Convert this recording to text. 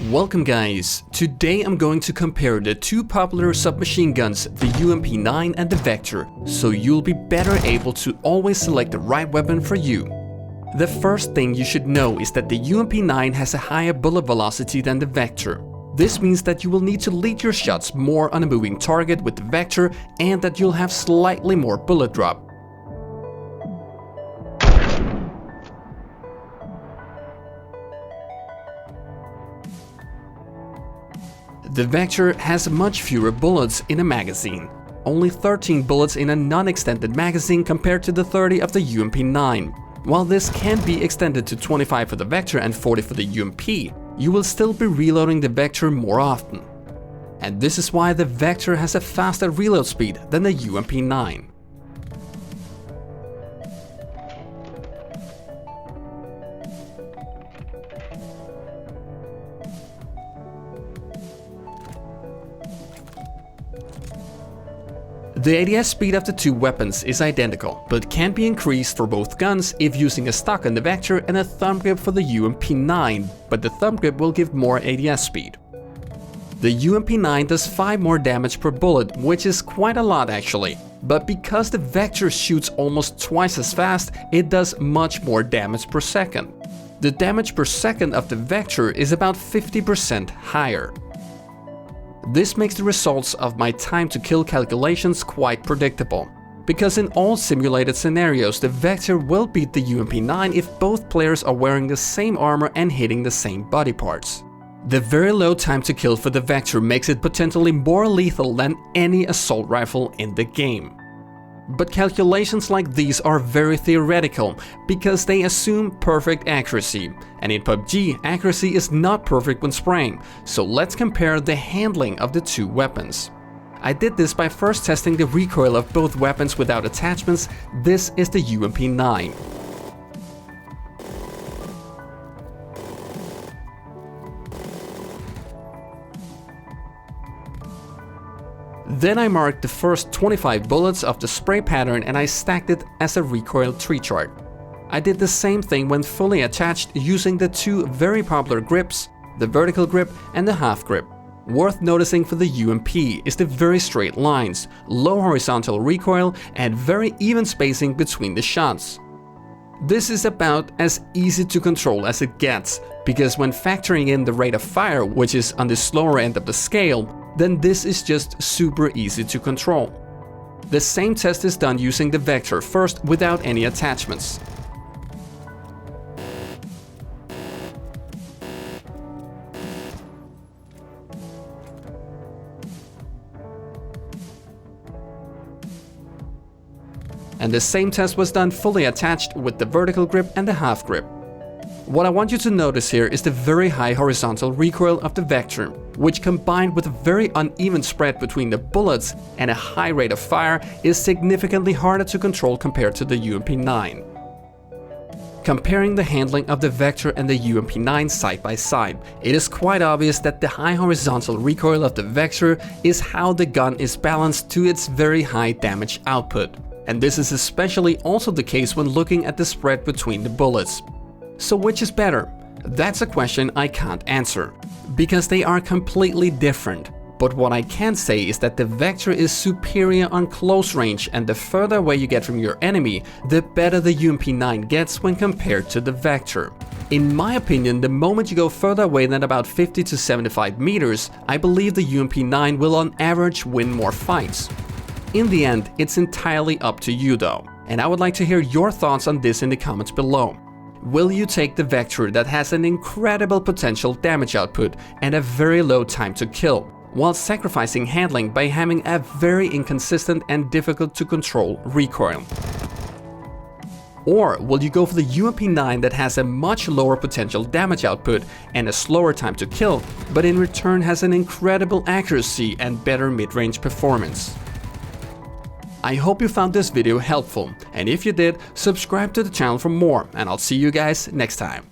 Welcome guys, today I'm going to compare the two popular submachine guns, the UMP9 and the VECTOR, so you'll be better able to always select the right weapon for you. The first thing you should know is that the UMP9 has a higher bullet velocity than the VECTOR. This means that you will need to lead your shots more on a moving target with the VECTOR and that you'll have slightly more bullet drop. The VECTOR has much fewer bullets in a magazine, only 13 bullets in a non-extended magazine compared to the 30 of the UMP9. While this can be extended to 25 for the VECTOR and 40 for the UMP, you will still be reloading the VECTOR more often. And this is why the VECTOR has a faster reload speed than the UMP9. The ADS speed of the two weapons is identical, but can be increased for both guns if using a stock on the VECTOR and a thumb grip for the UMP9, but the thumb grip will give more ADS speed. The UMP9 does 5 more damage per bullet, which is quite a lot actually, but because the VECTOR shoots almost twice as fast, it does much more damage per second. The damage per second of the VECTOR is about 50% higher. This makes the results of my time to kill calculations quite predictable, because in all simulated scenarios the VECTOR will beat the UMP9 if both players are wearing the same armor and hitting the same body parts. The very low time to kill for the VECTOR makes it potentially more lethal than any assault rifle in the game. But calculations like these are very theoretical, because they assume perfect accuracy, and in PUBG accuracy is not perfect when spraying, so let's compare the handling of the two weapons. I did this by first testing the recoil of both weapons without attachments. This is the UMP9. Then I marked the first 25 bullets of the spray pattern and I stacked it as a recoil tree chart. I did the same thing when fully attached using the two very popular grips, the vertical grip and the half grip. Worth noticing for the UMP is the very straight lines, low horizontal recoil and very even spacing between the shots. This is about as easy to control as it gets, because when factoring in the rate of fire, which is on the slower end of the scale, then this is just super easy to control. The same test is done using the VECTOR first without any attachments. And the same test was done fully attached with the vertical grip and the half grip. What I want you to notice here is the very high horizontal recoil of the VECTOR, which combined with a very uneven spread between the bullets and a high rate of fire is significantly harder to control compared to the UMP9. Comparing the handling of the VECTOR and the UMP9 side by side, it is quite obvious that the high horizontal recoil of the VECTOR is how the gun is balanced to its very high damage output. And this is especially also the case when looking at the spread between the bullets. So which is better? That's a question I can't answer, because they are completely different. But what I can say is that the VECTOR is superior on close range, and the further away you get from your enemy, the better the UMP9 gets when compared to the VECTOR. In my opinion, the moment you go further away than about 50 to 75 meters, I believe the UMP9 will on average win more fights. In the end, it's entirely up to you though, and I would like to hear your thoughts on this in the comments below. Will you take the VECTOR that has an incredible potential damage output and a very low time to kill, while sacrificing handling by having a very inconsistent and difficult to control recoil? Or will you go for the UMP9 that has a much lower potential damage output and a slower time to kill, but in return has an incredible accuracy and better mid-range performance? I hope you found this video helpful, and if you did, subscribe to the channel for more, and I'll see you guys next time.